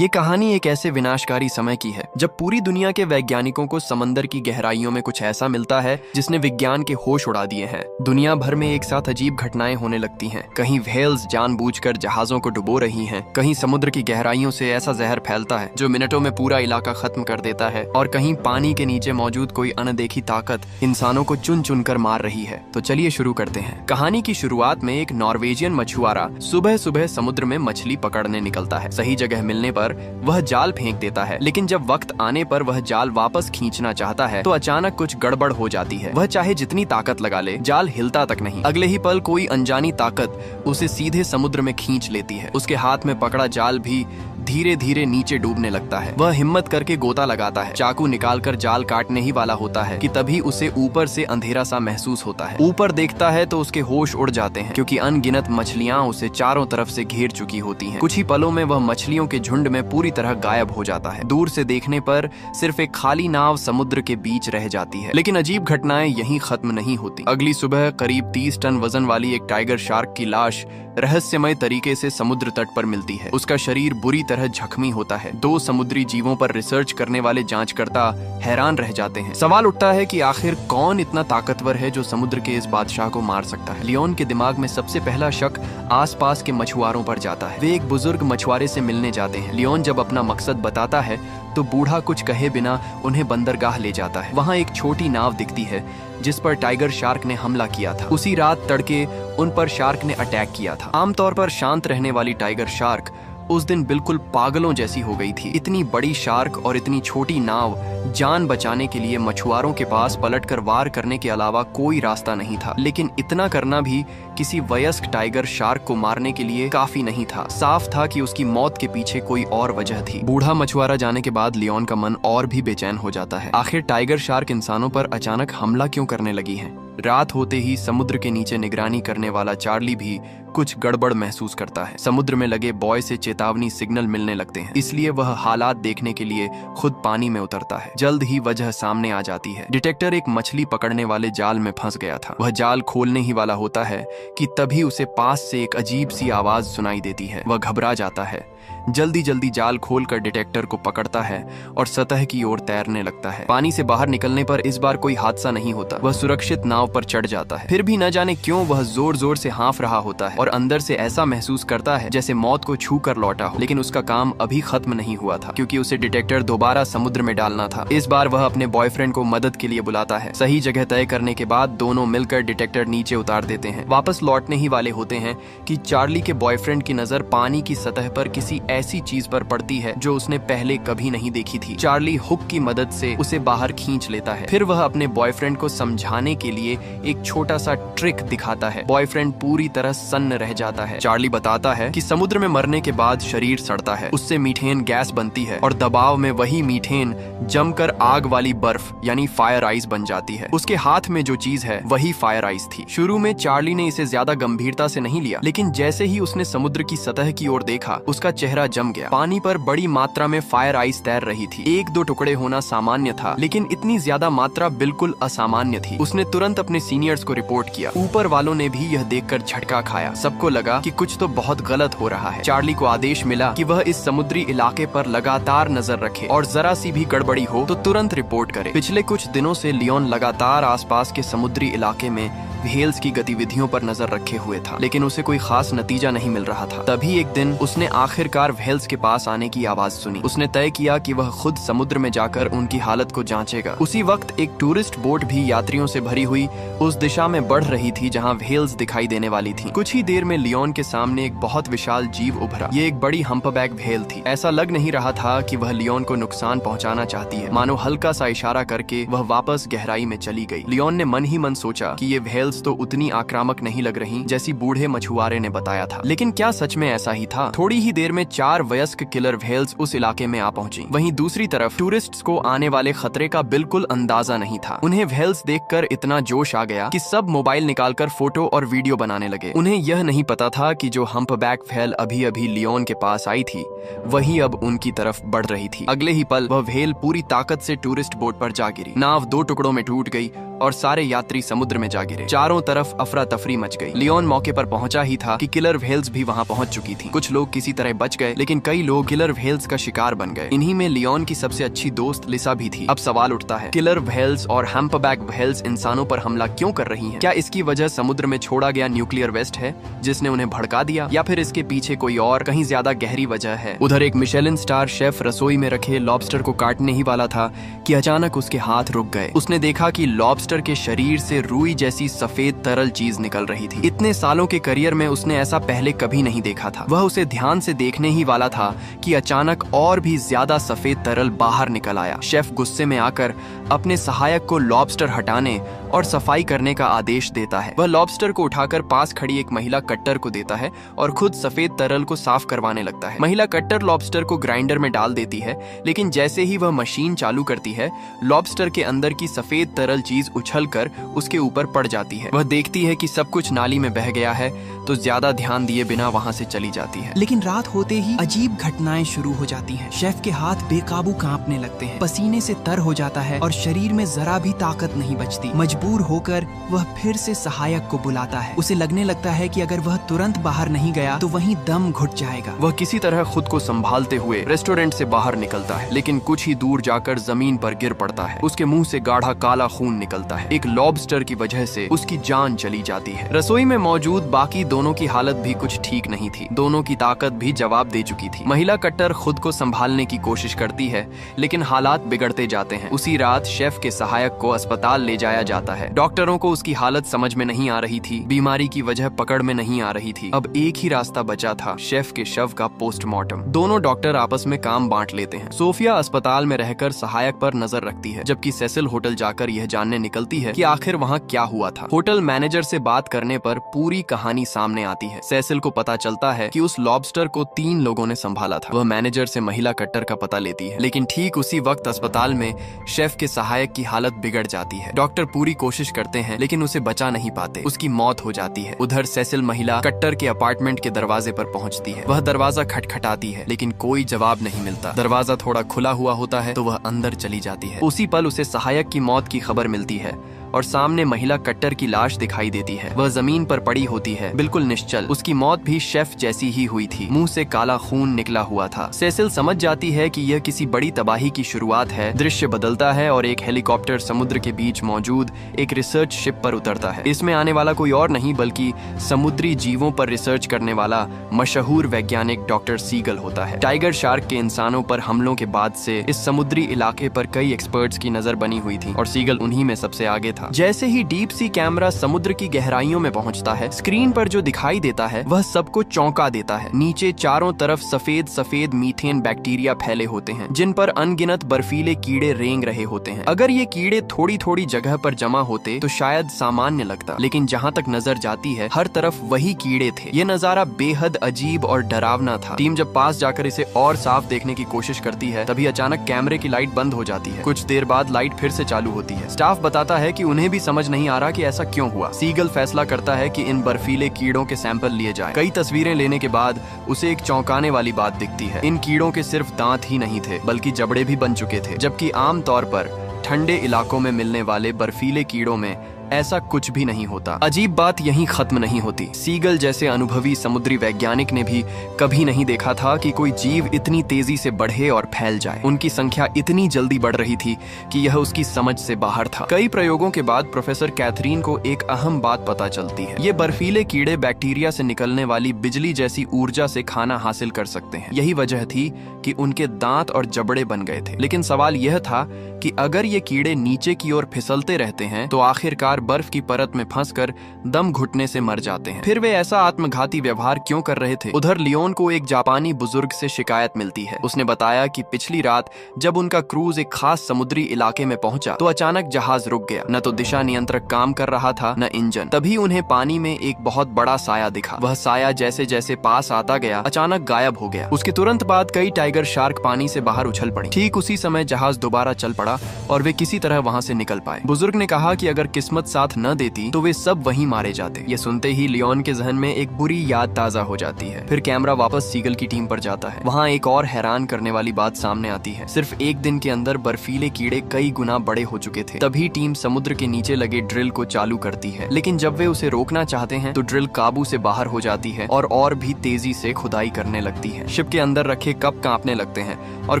ये कहानी एक ऐसे विनाशकारी समय की है जब पूरी दुनिया के वैज्ञानिकों को समंदर की गहराइयों में कुछ ऐसा मिलता है जिसने विज्ञान के होश उड़ा दिए हैं। दुनिया भर में एक साथ अजीब घटनाएं होने लगती हैं। कहीं व्हेल्स जानबूझकर जहाजों को डुबो रही हैं, कहीं समुद्र की गहराइयों से ऐसा जहर फैलता है जो मिनटों में पूरा इलाका खत्म कर देता है, और कहीं पानी के नीचे मौजूद कोई अनदेखी ताकत इंसानों को चुन चुन कर मार रही है। तो चलिए शुरू करते हैं। कहानी की शुरुआत में एक नॉर्वेजियन मछुआरा सुबह सुबह समुद्र में मछली पकड़ने निकलता है। सही जगह मिलने पर वह जाल फेंक देता है, लेकिन जब वक्त आने पर वह जाल वापस खींचना चाहता है तो अचानक कुछ गड़बड़ हो जाती है। वह चाहे जितनी ताकत लगा ले, जाल हिलता तक नहीं। अगले ही पल कोई अनजानी ताकत उसे सीधे समुद्र में खींच लेती है। उसके हाथ में पकड़ा जाल भी धीरे धीरे नीचे डूबने लगता है। वह हिम्मत करके गोता लगाता है, चाकू निकालकर जाल काटने ही वाला होता है कि तभी उसे ऊपर से अंधेरा सा महसूस होता है। ऊपर देखता है तो उसके होश उड़ जाते हैं, क्योंकि अनगिनत मछलियां उसे चारों तरफ से घेर चुकी होती हैं। कुछ ही पलों में वह मछलियों के झुंड में पूरी तरह गायब हो जाता है। दूर से देखने पर सिर्फ एक खाली नाव समुद्र के बीच रह जाती है। लेकिन अजीब घटनाएं यहीं खत्म नहीं होती। अगली सुबह करीब 30 टन वजन वाली एक टाइगर शार्क की लाश रहस्यमय तरीके से समुद्र तट पर मिलती है। उसका शरीर बुरी तरह जख्मी होता है। 2 समुद्री जीवों पर रिसर्च करने वाले जांचकर्ता हैरान रह जाते हैं। सवाल उठता है कि आखिर कौन इतना ताकतवर है जो समुद्र के इस बादशाह को मार सकता है। लियोन के दिमाग में सबसे पहला शक आसपास के मछुआरों पर जाता है। वे एक बुजुर्ग मछुआरे से मिलने जाते हैं। लियोन जब अपना मकसद बताता है तो बूढ़ा कुछ कहे बिना उन्हें बंदरगाह ले जाता है। वहाँ एक छोटी नाव दिखती है जिस पर टाइगर शार्क ने हमला किया था। उसी रात तड़के उन पर शार्क ने अटैक किया था। आमतौर पर शांत रहने वाली टाइगर शार्क उस दिन बिल्कुल पागलों जैसी हो गई थी। इतनी बड़ी शार्क और इतनी छोटी नाव, जान बचाने के लिए मछुआरों के पास पलटकर वार करने के अलावा कोई रास्ता नहीं था। लेकिन इतना करना भी किसी वयस्क टाइगर शार्क को मारने के लिए काफी नहीं था। साफ था कि उसकी मौत के पीछे कोई और वजह थी। बूढ़ा मछुआरा जाने के बाद लियोन का मन और भी बेचैन हो जाता है। आखिर टाइगर शार्क इंसानों पर अचानक हमला क्यों करने लगी है? रात होते ही समुद्र के नीचे निगरानी करने वाला चार्ली भी कुछ गड़बड़ महसूस करता है। समुद्र में लगे बॉय से चेतावनी सिग्नल मिलने लगते हैं, इसलिए वह हालात देखने के लिए खुद पानी में उतरता है। जल्द ही वजह सामने आ जाती है। डिटेक्टर एक मछली पकड़ने वाले जाल में फंस गया था। वह जाल खोलने ही वाला होता है कि तभी उसे पास से एक अजीब सी आवाज सुनाई देती है। वह घबरा जाता है, जल्दी जल्दी जाल खोलकर डिटेक्टर को पकड़ता है और सतह की ओर तैरने लगता है। पानी से बाहर निकलने पर इस बार कोई हादसा नहीं होता। वह सुरक्षित नाव पर चढ़ जाता है। फिर भी न जाने क्यों वह जोर जोर से हाँफ रहा होता है और अंदर से ऐसा महसूस करता है जैसे मौत को छू कर लौटा हो। लेकिन उसका काम अभी खत्म नहीं हुआ था, क्योंकि उसे डिटेक्टर दोबारा समुद्र में डालना था। इस बार वह अपने बॉयफ्रेंड को मदद के लिए बुलाता है। सही जगह तय करने के बाद दोनों मिलकर डिटेक्टर नीचे उतार देते हैं। वापस लौटने ही वाले होते हैं कि चार्ली के बॉयफ्रेंड की नजर पानी की सतह पर किसी ऐसी चीज पर पड़ती है जो उसने पहले कभी नहीं देखी थी। चार्ली हुक की मदद से उसे बाहर खींच लेता है। फिर वह अपने बॉयफ्रेंड को समझाने के लिए एक छोटा सा ट्रिक दिखाता है। बॉयफ्रेंड पूरी तरह सन्न रह जाता है। चार्ली बताता है कि समुद्र में मरने के बाद शरीर सड़ता है, उससे मीथेन गैस बनती है और दबाव में वही मीथेन जमकर आग वाली बर्फ यानी फायर आइस बन जाती है। उसके हाथ में जो चीज है वही फायर आइस थी। शुरू में चार्ली ने इसे ज्यादा गंभीरता से नहीं लिया, लेकिन जैसे ही उसने समुद्र की सतह की ओर देखा, उसका चेहरा जम गया। पानी पर बड़ी मात्रा में फायर आइस तैर रही थी। 1-2 टुकड़े होना सामान्य था, लेकिन इतनी ज्यादा मात्रा बिल्कुल असामान्य थी। उसने तुरंत अपने सीनियर्स को रिपोर्ट किया। ऊपर वालों ने भी यह देखकर झटका खाया। सबको लगा कि कुछ तो बहुत गलत हो रहा है। चार्ली को आदेश मिला कि वह इस समुद्री इलाके पर लगातार नजर रखे और जरा सी भी गड़बड़ी हो तो तुरंत रिपोर्ट करे। पिछले कुछ दिनों से लियोन लगातार आसपास के समुद्री इलाके में व्हेल्स की गतिविधियों पर नजर रखे हुए था, लेकिन उसे कोई खास नतीजा नहीं मिल रहा था। तभी एक दिन उसने आखिरकार व्हेल्स के पास आने की आवाज सुनी। उसने तय किया कि वह खुद समुद्र में जाकर उनकी हालत को जांचेगा। उसी वक्त एक टूरिस्ट बोट भी यात्रियों से भरी हुई उस दिशा में बढ़ रही थी जहां व्हेल्स दिखाई देने वाली थी। कुछ ही देर में लियोन के सामने एक बहुत विशाल जीव उभरा। ये एक बड़ी हम्पबैक व्हेल थी। ऐसा लग नहीं रहा था कि वह लियोन को नुकसान पहुंचाना चाहती है। मानो हल्का सा इशारा करके वह वापस गहराई में चली गई। लियोन ने मन ही मन सोचा कि ये व्हेल्स तो उतनी आक्रामक नहीं लग रही जैसी बूढ़े मछुआरे ने बताया था। लेकिन क्या सच में ऐसा ही था? थोड़ी ही देर में 4 वयस्क किलर व्हेल्स उस इलाके में आ पहुंची। वहीं दूसरी तरफ टूरिस्ट्स को आने वाले खतरे का बिल्कुल अंदाजा नहीं था। उन्हें व्हेल्स देखकर इतना जोश आ गया कि सब मोबाइल निकालकर फोटो और वीडियो बनाने लगे। उन्हें यह नहीं पता था कि जो हम्पबैक व्हेल अभी अभी लियोन के पास आई थी वही अब उनकी तरफ बढ़ रही थी। अगले ही पल वह व्हेल पूरी ताकत से टूरिस्ट बोट पर जा गिरी। नाव 2 टुकड़ों में टूट गई और सारे यात्री समुद्र में जा गिरे। चारों तरफ अफरा तफरी मच गई। लियोन मौके पर पहुंचा ही था कि किलर व्हेल्स भी वहां पहुंच चुकी थी। कुछ लोग किसी तरह बच गए, लेकिन कई लोग किलर व्हेल्स का शिकार बन गए। इन्हीं में लियोन की सबसे अच्छी दोस्त लिसा भी थी। अब सवाल उठता है, किलर व्हेल्स और हम्पबैक व्हेल्स इंसानों पर हमला क्यों कर रही हैं? क्या इसकी वजह समुद्र में छोड़ा गया न्यूक्लियर वेस्ट है जिसने उन्हें भड़का दिया, या फिर इसके पीछे कोई और कहीं ज्यादा गहरी वजह है? उधर एक मिशेलिन स्टार शेफ रसोई में रखे लॉबस्टर को काटने ही वाला था कि अचानक उसके हाथ रुक गए। उसने देखा कि लॉबस्टर के शरीर से रुई जैसी सफेद तरल चीज निकल रही थी। इतने सालों के करियर में उसने ऐसा पहले कभी नहीं देखा था। वह उसे ध्यान से देखने ही वाला था कि अचानक और भी ज्यादा सफेद तरल बाहर निकल आया। शेफ गुस्से में आकर अपने सहायक को लॉबस्टर हटाने और सफाई करने का आदेश देता है। वह लॉबस्टर को उठाकर पास खड़ी एक महिला कट्टर को देता है और खुद सफेद तरल को साफ करवाने लगता है। महिला कट्टर लॉबस्टर को ग्राइंडर में डाल देती है, लेकिन जैसे ही वह मशीन चालू करती है, लॉबस्टर के अंदर की सफेद तरल चीज उछलकर उसके ऊपर पड़ जाती है। वह देखती है कि सब कुछ नाली में बह गया है, तो ज्यादा ध्यान दिए बिना वहाँ से चली जाती है। लेकिन रात होते ही अजीब घटनाएं शुरू हो जाती हैं। शेफ के हाथ बेकाबू कांपने लगते हैं, पसीने से तर हो जाता है और शरीर में जरा भी ताकत नहीं बचती। मजबूर होकर वह फिर से सहायक को बुलाता है। उसे लगने लगता है कि अगर वह तुरंत बाहर नहीं गया तो वहीं दम घुट जाएगा। वह किसी तरह खुद को संभालते हुए रेस्टोरेंट से बाहर निकलता है, लेकिन कुछ ही दूर जाकर जमीन पर गिर पड़ता है। उसके मुंह से गाढ़ा काला खून निकलता है। एक लॉबस्टर की वजह से उसकी जान चली जाती है। रसोई में मौजूद बाकी दोनों की हालत भी कुछ ठीक नहीं थी। दोनों की ताकत भी जवाब दे चुकी थी। महिला कट्टर खुद को संभालने की कोशिश करती है, लेकिन हालात बिगड़ते जाते हैं। उसी रात शेफ के सहायक को अस्पताल ले जाया जाता है। डॉक्टरों को उसकी हालत समझ में नहीं आ रही थी, बीमारी की वजह पकड़ में नहीं आ रही थी। अब एक ही रास्ता बचा था, शेफ के शव का पोस्टमार्टम। दोनों डॉक्टर आपस में काम बांट लेते हैं। सोफिया अस्पताल में रहकर सहायक पर नजर रखती है, जबकि सेसिल होटल जाकर यह जानने निकलती है कि आखिर वहाँ क्या हुआ था। होटल मैनेजर से बात करने पर पूरी कहानी सामने आती है। सेसिल को पता चलता है कि उस लॉबस्टर को 3 लोगों ने संभाला था। वह मैनेजर से महिला कट्टर का पता लेती है, लेकिन ठीक उसी वक्त अस्पताल में शेफ के सहायक की हालत बिगड़ जाती है। डॉक्टर पूरी कोशिश करते हैं, लेकिन उसे बचा नहीं पाते। उसकी मौत हो जाती है। उधर सेसिल महिला कट्टर के अपार्टमेंट के दरवाजे पर पहुंचती है। वह दरवाजा खटखटाती है, लेकिन कोई जवाब नहीं मिलता। दरवाजा थोड़ा खुला हुआ होता है तो वह अंदर चली जाती है। उसी पल उसे सहायक की मौत की खबर मिलती है और सामने महिला कट्टर की लाश दिखाई देती है। वह जमीन पर पड़ी होती है, बिल्कुल निश्चल। उसकी मौत भी शेफ जैसी ही हुई थी। मुंह से काला खून निकला हुआ था। सेसिल समझ जाती है कि यह किसी बड़ी तबाही की शुरुआत है। दृश्य बदलता है और एक हेलीकॉप्टर समुद्र के बीच मौजूद एक रिसर्च शिप पर उतरता है। इसमें आने वाला कोई और नहीं बल्कि समुद्री जीवों पर रिसर्च करने वाला मशहूर वैज्ञानिक डॉक्टर सीगल होता है। टाइगर शार्क के इंसानों पर हमलों के बाद से इस समुद्री इलाके पर कई एक्सपर्ट्स की नजर बनी हुई थी और सीगल उन्हीं में सबसे आगे था। जैसे ही डीप सी कैमरा समुद्र की गहराइयों में पहुंचता है, स्क्रीन पर जो दिखाई देता है वह सबको चौंका देता है। नीचे चारों तरफ सफेद सफेद मीथेन बैक्टीरिया फैले होते हैं, जिन पर अनगिनत बर्फीले कीड़े रेंग रहे होते हैं। अगर ये कीड़े थोड़ी थोड़ी जगह पर जमा होते तो शायद सामान्य लगता, लेकिन जहाँ तक नजर जाती है हर तरफ वही कीड़े थे। ये नजारा बेहद अजीब और डरावना था। टीम जब पास जाकर इसे और साफ देखने की कोशिश करती है, तभी अचानक कैमरे की लाइट बंद हो जाती है। कुछ देर बाद लाइट फिर से चालू होती है। स्टाफ बताता है कि उन्हें भी समझ नहीं आ रहा कि ऐसा क्यों हुआ। सीगल फैसला करता है कि इन बर्फीले कीड़ों के सैंपल लिए जाएं। कई तस्वीरें लेने के बाद उसे एक चौंकाने वाली बात दिखती है। इन कीड़ों के सिर्फ दांत ही नहीं थे, बल्कि जबड़े भी बन चुके थे, जबकि आम तौर पर ठंडे इलाकों में मिलने वाले बर्फीले कीड़ों में ऐसा कुछ भी नहीं होता। अजीब बात यहीं खत्म नहीं होती। सीगल जैसे अनुभवी समुद्री वैज्ञानिक ने भी कभी नहीं देखा था कि कोई जीव इतनी तेजी से बढ़े और फैल जाए। उनकी संख्या इतनी जल्दी बढ़ रही थी कि यह उसकी समझ से बाहर था। कई प्रयोगों के बाद प्रोफेसर कैथरीन को एक अहम बात पता चलती है। ये बर्फीले कीड़े बैक्टीरिया से निकलने वाली बिजली जैसी ऊर्जा से खाना हासिल कर सकते हैं। यही वजह थी कि उनके दांत और जबड़े बन गए थे। लेकिन सवाल यह था कि अगर ये कीड़े नीचे की ओर फिसलते रहते हैं तो आखिरकार बर्फ की परत में फंसकर दम घुटने से मर जाते हैं। फिर वे ऐसा आत्मघाती व्यवहार क्यों कर रहे थे? उधर लियोन को एक जापानी बुजुर्ग से शिकायत मिलती है। उसने बताया कि पिछली रात जब उनका क्रूज एक खास समुद्री इलाके में पहुंचा तो अचानक जहाज रुक गया। न तो दिशा नियंत्रक काम कर रहा था, न इंजन। तभी उन्हें पानी में एक बहुत बड़ा साया दिखा। वह साया जैसे जैसे पास आता गया अचानक गायब हो गया। उसके तुरंत बाद कई टाइगर शार्क पानी से बाहर उछल पड़ी। ठीक उसी समय जहाज दोबारा चल पड़ा और वे किसी तरह वहां से निकल पाए। बुजुर्ग ने कहा कि अगर किस्मत साथ न देती तो वे सब वहीं मारे जाते। ये सुनते ही लियोन के जहन में एक बुरी याद ताजा हो जाती है। फिर कैमरा वापस सीगल की टीम पर जाता है। वहाँ एक और हैरान करने वाली बात सामने आती है। सिर्फ एक दिन के अंदर बर्फीले कीड़े कई गुना बड़े हो चुके थे। तभी टीम समुद्र के नीचे लगे ड्रिल को चालू करती है, लेकिन जब वे उसे रोकना चाहते हैं तो ड्रिल काबू से बाहर हो जाती है और भी तेजी से खुदाई करने लगती है। शिप के अंदर रखे कप कांपने लगते हैं और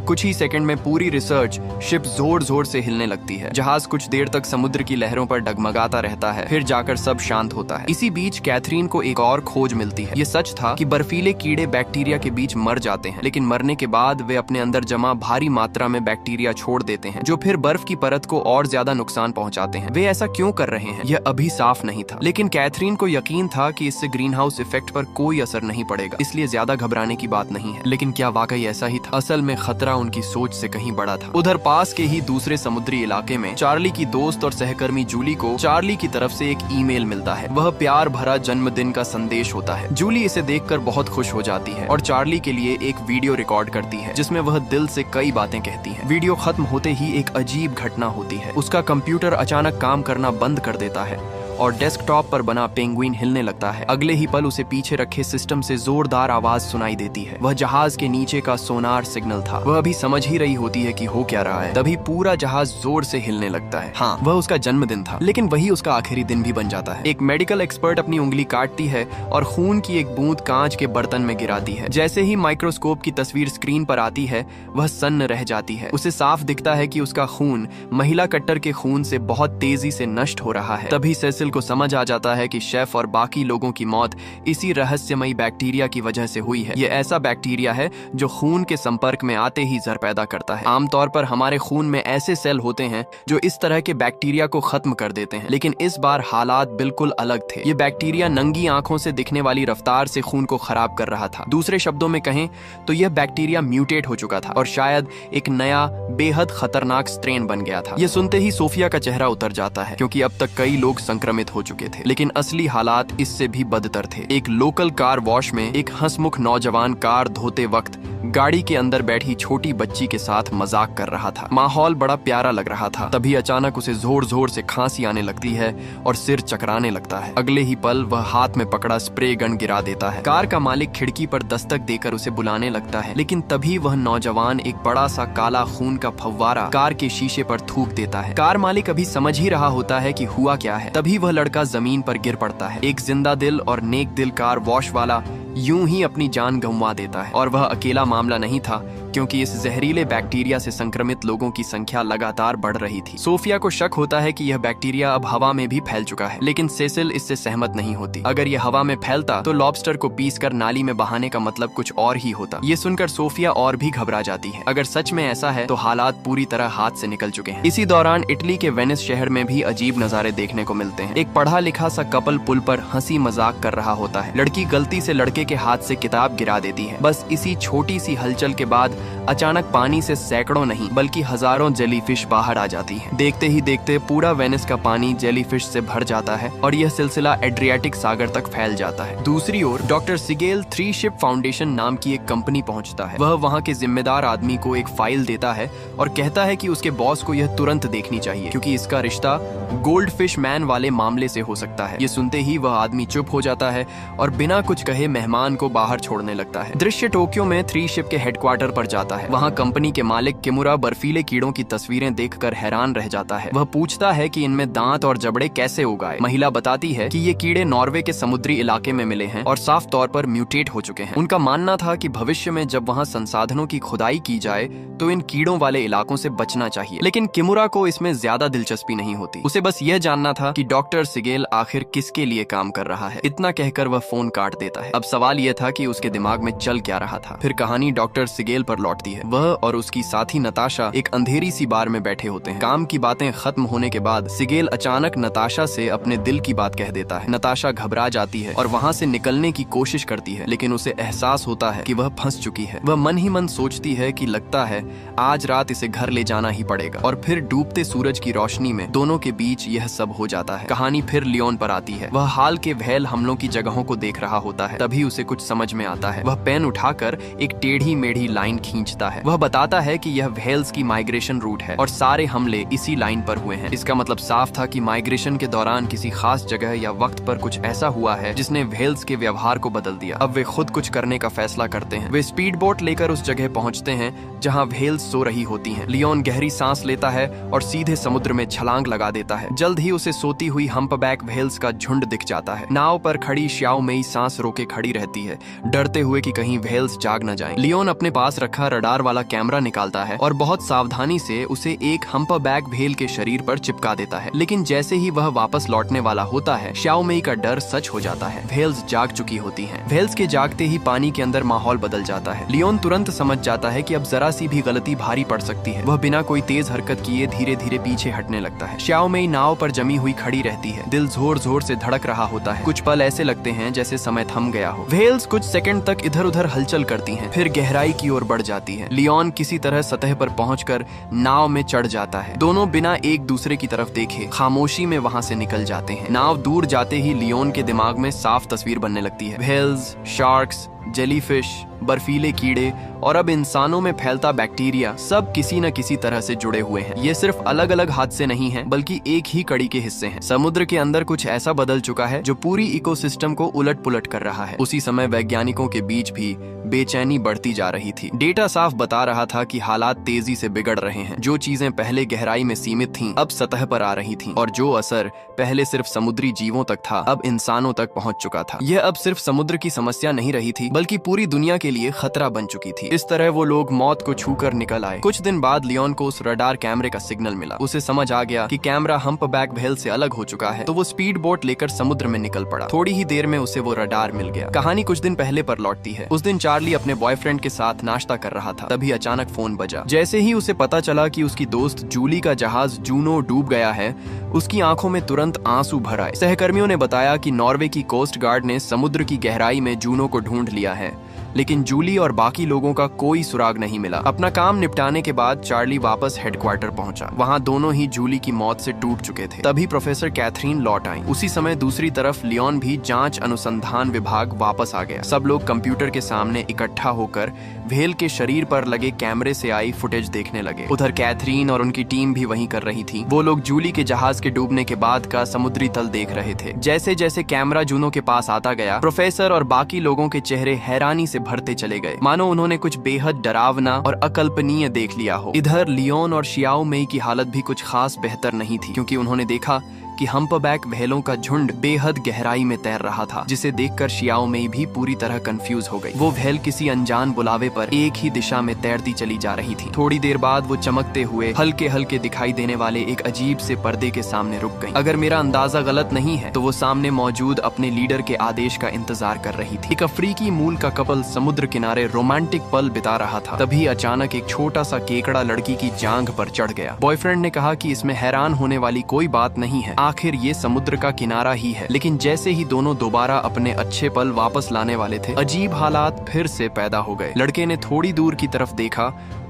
कुछ ही सेकंड में पूरी रिसर्च शिप जोर जोर से हिलने लगती है। जहाज कुछ देर तक समुद्र की लहरों पर डगमगाता रहता है, फिर जाकर सब शांत होता है। इसी बीच कैथरीन को एक और खोज मिलती है। ये सच था कि बर्फीले कीड़े बैक्टीरिया के बीच मर जाते हैं, लेकिन मरने के बाद वे अपने अंदर जमा भारी मात्रा में बैक्टीरिया छोड़ देते हैं, जो फिर बर्फ की परत को और ज्यादा नुकसान पहुंचाते हैं। वे ऐसा क्यों कर रहे हैं यह अभी साफ नहीं था, लेकिन कैथरीन को यकीन था कि इससे ग्रीन हाउस इफेक्ट पर कोई असर नहीं पड़ेगा, इसलिए ज्यादा घबराने की बात नहीं है। लेकिन क्या वाकई ऐसा ही था? असल में खतरा उनकी सोच से कहीं बड़ा था। उधर पास के ही दूसरे समुद्री इलाके में चार्ली की दोस्त और सहकर्मी जूली को चार्ली की तरफ से एक ईमेल मिलता है। वह प्यार भरा जन्मदिन का संदेश होता है। जूली इसे देखकर बहुत खुश हो जाती है और चार्ली के लिए एक वीडियो रिकॉर्ड करती है, जिसमें वह दिल से कई बातें कहती है। वीडियो खत्म होते ही एक अजीब घटना होती है। उसका कंप्यूटर अचानक काम करना बंद कर देता है और डेस्कटॉप पर बना पेंगुइन हिलने लगता है। अगले ही पल उसे पीछे रखे सिस्टम से जोरदार आवाज सुनाई देती है। वह जहाज के नीचे का सोनार सिग्नल था। वह अभी समझ ही रही होती है कि हो क्या रहा है। तभी पूरा जहाज जोर से हिलने लगता है। हाँ, वह उसका जन्मदिन था, लेकिन वही उसका आखिरी दिन भी बन जाता है। एक मेडिकल एक्सपर्ट अपनी उंगली काटती है और खून की एक बूंद कांच के बर्तन में गिराती है। जैसे ही माइक्रोस्कोप की तस्वीर स्क्रीन पर आती है, वह सन्न रह जाती है। उसे साफ दिखता है कि उसका खून महिला कट्टर के खून से बहुत तेजी से नष्ट हो रहा है। तभी सेसिल को समझ आ जाता है कि शेफ और बाकी लोगों की मौत इसी रहस्यमयी बैक्टीरिया की वजह से हुई है। ये ऐसा बैक्टीरिया है जो खून के संपर्क में आते ही जहर पैदा करता है। आमतौर पर हमारे खून में ऐसे सेल होते हैं जो इस तरह के बैक्टीरिया को खत्म कर देते हैं, लेकिन इस बार हालात बिल्कुल अलग थे। ये बैक्टीरिया नंगी आंखों से दिखने वाली रफ्तार से खून को खराब कर रहा था। दूसरे शब्दों में कहें तो यह बैक्टीरिया म्यूटेट हो चुका था और शायद एक नया बेहद खतरनाक स्ट्रेन बन गया था। यह सुनते ही सोफिया का चेहरा उतर जाता है, क्योंकि अब तक कई लोग संक्रमित हो चुके थे, लेकिन असली हालात इससे भी बदतर थे। एक लोकल कार वॉश में एक हंसमुख नौजवान कार धोते वक्त गाड़ी के अंदर बैठी छोटी बच्ची के साथ मजाक कर रहा था। माहौल बड़ा प्यारा लग रहा था। तभी अचानक उसे जोर जोर से खांसी आने लगती है और सिर चकराने लगता है। अगले ही पल वह हाथ में पकड़ा स्प्रे गन गिरा देता है। कार का मालिक खिड़की पर दस्तक देकर उसे बुलाने लगता है, लेकिन तभी वह नौजवान एक बड़ा सा काला खून का फव्वारा कार के शीशे पर थूक देता है। कार मालिक अभी समझ ही रहा होता है कि हुआ क्या है। तभी वह लड़का जमीन पर गिर पड़ता है। एक जिंदा दिल और नेक दिल कार वॉश वाला यूं ही अपनी जान गंवा देता है। और वह अकेला मामला नहीं था, क्योंकि इस जहरीले बैक्टीरिया से संक्रमित लोगों की संख्या लगातार बढ़ रही थी। सोफिया को शक होता है कि यह बैक्टीरिया अब हवा में भी फैल चुका है, लेकिन सेसिल इससे सहमत नहीं होती। अगर यह हवा में फैलता तो लॉबस्टर को पीसकर नाली में बहाने का मतलब कुछ और ही होता। ये सुनकर सोफिया और भी घबरा जाती है। अगर सच में ऐसा है तो हालात पूरी तरह हाथ से निकल चुके हैं। इसी दौरान इटली के वेनिस शहर में भी अजीब नजारे देखने को मिलते हैं। एक पढ़ा लिखा सा कपल पुल पर हंसी मजाक कर रहा होता है। लड़की गलती से लड़के के हाथ से किताब गिरा देती है। बस इसी छोटी सी हलचल के बाद अचानक पानी से सैकड़ों नहीं बल्कि हजारों जेलीफिश बाहर आ जाती हैं। देखते ही देखते पूरा वेनिस का पानी जेलीफिश से भर जाता है और यह सिलसिला एड्रियाटिक सागर तक फैल जाता है। दूसरी ओर डॉक्टर सिगेल 3 शिप फाउंडेशन नाम की एक कंपनी पहुंचता है। वह वहां के जिम्मेदार आदमी को एक फाइल देता है और कहता है कि उसके बॉस को यह तुरंत देखनी चाहिए, क्योंकि इसका रिश्ता गोल्ड फिश मैन वाले मामले से हो सकता है। ये सुनते ही वह आदमी चुप हो जाता है और बिना कुछ कहे मेहमान को बाहर छोड़ने लगता है। दृश्य टोक्यो में 3 शिप के हेडक्वार्टर पर जाता है। वहाँ कंपनी के मालिक किमुरा बर्फीले कीड़ों की तस्वीरें देखकर हैरान रह जाता है। वह पूछता है कि इनमें दांत और जबड़े कैसे उगाए। महिला बताती है कि ये कीड़े नॉर्वे के समुद्री इलाके में मिले हैं और साफ तौर पर म्यूटेट हो चुके हैं। उनका मानना था कि भविष्य में जब वहाँ संसाधनों की खुदाई की जाए तो इन कीड़ों वाले इलाकों से बचना चाहिए। लेकिन किमुरा को इसमें ज्यादा दिलचस्पी नहीं होती। उसे बस यह जानना था कि डॉक्टर सिगेल आखिर किसके लिए काम कर रहा है। इतना कहकर वह फोन काट देता है। अब सवाल यह था कि उसके दिमाग में चल क्या रहा था। फिर कहानी डॉक्टर सिगेल पर लौटती है। वह और उसकी साथी नताशा एक अंधेरी सी बार में बैठे होते हैं। काम की बातें खत्म होने के बाद सिगेल अचानक नताशा से अपने दिल की बात कह देता है। नताशा घबरा जाती है और वहाँ से निकलने की कोशिश करती है, लेकिन उसे एहसास होता है कि वह फंस चुकी है। वह मन ही मन सोचती है कि लगता है आज रात इसे घर ले जाना ही पड़ेगा। और फिर डूबते सूरज की रोशनी में दोनों के बीच यह सब हो जाता है। कहानी फिर लियोन पर आती है। वह हाल के व्हेल हमलों की जगहों को देख रहा होता है। तभी उसे कुछ समझ में आता है। वह पेन उठाकर एक टेढ़ी मेढ़ी लाइन खींचता है। वह बताता है कि यह व्हेल्स की माइग्रेशन रूट है और सारे हमले इसी लाइन पर हुए हैं। इसका मतलब साफ था कि माइग्रेशन के दौरान किसी खास जगह या वक्त पर कुछ ऐसा हुआ है जिसने व्हेल्स के व्यवहार को बदल दिया। अब वे खुद कुछ करने का फैसला करते हैं। वे स्पीड बोट लेकर उस जगह पहुंचते हैं जहां व्हेल्स सो रही होती हैं। लियोन गहरी सांस लेता है और सीधे समुद्र में छलांग लगा देता है। जल्द ही उसे सोती हुई हम्पबैक व्हेल्स का झुंड दिख जाता है। नाव पर खड़ी श्याओ मेई सांस रोके खड़ी रहती है, डरते हुए कि कहीं व्हेल्स जाग न जाएं। लियोन अपने पास रखा रडार वाला कैमरा निकालता है और बहुत सावधानी से उसे एक हम्पबैक व्हेल के शरीर पर चिपका देता है। लेकिन जैसे ही वह वापस लौटने वाला होता है, श्याओ मेई का डर सच हो जाता है। व्हेल्स जाग चुकी होती हैं। व्हेल्स के जागते ही पानी के अंदर माहौल बदल जाता है। लियोन तुरंत समझ जाता है कि अब जरा सी भी गलती भारी पड़ सकती है। वह बिना कोई तेज हरकत किए धीरे धीरे पीछे हटने लगता है। श्याओ मेई नाव पर जमी हुई खड़ी रहती है। दिल जोर जोर से धड़क रहा होता है। कुछ पल ऐसे लगते हैं जैसे समय थम गया हो। व्हेल्स कुछ सेकंड तक इधर उधर हलचल करती हैं, फिर गहराई की ओर बढ़ जाती है। लियोन किसी तरह सतह पर पहुंचकर नाव में चढ़ जाता है। दोनों बिना एक दूसरे की तरफ देखे खामोशी में वहां से निकल जाते हैं। नाव दूर जाते ही लियोन के दिमाग में साफ तस्वीर बनने लगती है। व्हेल्स, शार्क्स, जेलीफिश, बर्फीले कीड़े और अब इंसानों में फैलता बैक्टीरिया सब किसी न किसी तरह से जुड़े हुए हैं। ये सिर्फ अलग अलग हादसे नहीं हैं, बल्कि एक ही कड़ी के हिस्से हैं। समुद्र के अंदर कुछ ऐसा बदल चुका है जो पूरी इकोसिस्टम को उलट पुलट कर रहा है। उसी समय वैज्ञानिकों के बीच भी बेचैनी बढ़ती जा रही थी। डेटा साफ बता रहा था कि हालात तेजी से बिगड़ रहे हैं। जो चीजें पहले गहराई में सीमित थीं, अब सतह पर आ रही थीं, और जो असर पहले सिर्फ समुद्री जीवों तक था, अब इंसानों तक पहुंच चुका था। यह अब सिर्फ समुद्र की समस्या नहीं रही थी, बल्कि पूरी दुनिया के लिए खतरा बन चुकी थी। इस तरह वो लोग मौत को छूकर निकल आए। कुछ दिन बाद लियोन को उस रडार कैमरे का सिग्नल मिला। उसे समझ आ गया कि कैमरा हम्पबैक व्हेल से अलग हो चुका है, तो वो स्पीड बोट लेकर समुद्र में निकल पड़ा। थोड़ी ही देर में उसे वो रडार मिल गया। कहानी कुछ दिन पहले पर लौटती है। उस दिन चार्ली अपने बॉयफ्रेंड के साथ नाश्ता कर रहा था। तभी अचानक फोन बजा। जैसे ही उसे पता चला कि उसकी दोस्त जूली का जहाज जूनो डूब गया है, उसकी आंखों में तुरंत आंसू भर आए। सहकर्मियों ने बताया कि नॉर्वे की कोस्ट गार्ड ने समुद्र की गहराई में जूनो को ढूंढ लिया है, लेकिन जूली और बाकी लोगों का कोई सुराग नहीं मिला। अपना काम निपटाने के बाद चार्ली वापस हेडक्वार्टर पहुंचा। वहां दोनों ही जूली की मौत से टूट चुके थे। तभी प्रोफेसर कैथरीन लौट आई। उसी समय दूसरी तरफ लियोन भी जांच अनुसंधान विभाग वापस आ गया। सब लोग कंप्यूटर के सामने इकट्ठा होकर व्हेल के शरीर पर लगे कैमरे से आई फुटेज देखने लगे। उधर कैथरीन और उनकी टीम भी वहीं कर रही थी। वो लोग जूली के जहाज के डूबने के बाद का समुद्री तल देख रहे थे। जैसे जैसे कैमरा जूनो के पास आता गया, प्रोफेसर और बाकी लोगों के चेहरे हैरानी से भरते चले गए, मानो उन्होंने कुछ बेहद डरावना और अकल्पनीय देख लिया हो। इधर लियोन और शियाओ मेई की हालत भी कुछ खास बेहतर नहीं थी, क्योंकि उन्होंने देखा कि हम्पबैक व्हेलों का झुंड बेहद गहराई में तैर रहा था, जिसे देखकर शियाओ मेई भी पूरी तरह कंफ्यूज हो गई। वो व्हेल किसी अनजान बुलावे पर एक ही दिशा में तैरती चली जा रही थी। थोड़ी देर बाद वो चमकते हुए हल्के हल्के दिखाई देने वाले एक अजीब से पर्दे के सामने रुक गई। अगर मेरा अंदाजा गलत नहीं है तो वो सामने मौजूद अपने लीडर के आदेश का इंतजार कर रही थी। एक अफ्रीकी मूल का कपल समुद्र किनारे रोमांटिक पल बिता रहा था। तभी अचानक एक छोटा सा केकड़ा लड़की की जांघ पर चढ़ गया। बॉयफ्रेंड ने कहा कि इसमें हैरान होने वाली कोई बात नहीं है, आखिर ये समुद्र का किनारा ही है। लेकिन जैसे ही दोनों दोबारा अपने अच्छे पल वापस लाने वाले थे, अजीब हालात फिर से पैदा हो गए। लड़के ने थोड़ी दूर की तरफ देखा